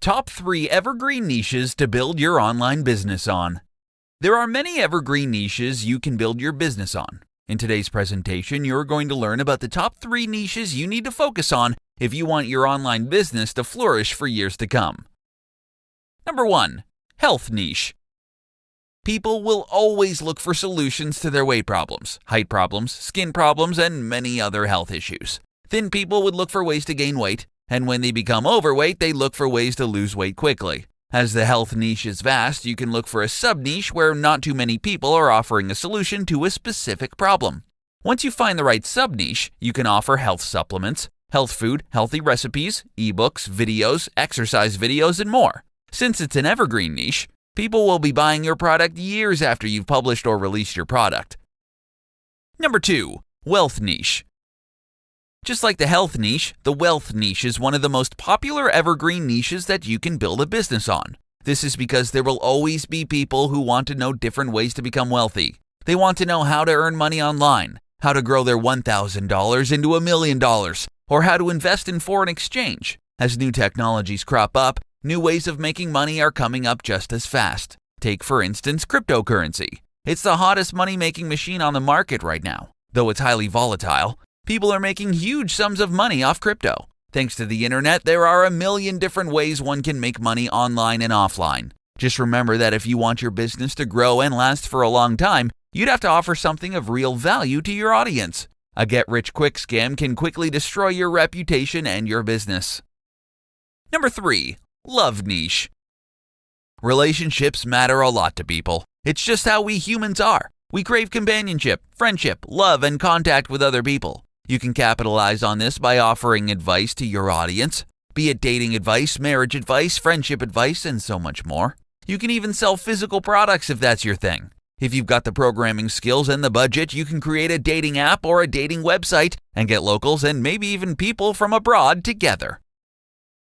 Top 3 Evergreen Niches to Build Your Online Business On. There are many evergreen niches you can build your business on. In today's presentation, you're going to learn about the top 3 niches you need to focus on if you want your online business to flourish for years to come. Number 1. Health Niche. People will always look for solutions to their weight problems, height problems, skin problems, and many other health issues. Thin people would look for ways to gain weight, and when they become overweight, they look for ways to lose weight quickly. As the health niche is vast, you can look for a sub-niche where not too many people are offering a solution to a specific problem. Once you find the right sub-niche, you can offer health supplements, health food, healthy recipes, ebooks, videos, exercise videos, and more. Since it's an evergreen niche, people will be buying your product years after you've published or released your product. Number 2. Wealth Niche. Just like the health niche, the wealth niche is one of the most popular evergreen niches that you can build a business on. This is because there will always be people who want to know different ways to become wealthy. They want to know how to earn money online, how to grow their $1,000 into $1 million, or how to invest in foreign exchange. As new technologies crop up, new ways of making money are coming up just as fast. Take, for instance, cryptocurrency. It's the hottest money-making machine on the market right now. Though it's highly volatile, people are making huge sums of money off crypto. Thanks to the internet, there are a million different ways one can make money online and offline. Just remember that if you want your business to grow and last for a long time, you'd have to offer something of real value to your audience. A get-rich-quick scam can quickly destroy your reputation and your business. Number 3. Love Niche. Relationships matter a lot to people. It's just how we humans are. We crave companionship, friendship, love, and contact with other people. You can capitalize on this by offering advice to your audience, be it dating advice, marriage advice, friendship advice, and so much more. You can even sell physical products if that's your thing. If you've got the programming skills and the budget, you can create a dating app or a dating website and get locals and maybe even people from abroad together.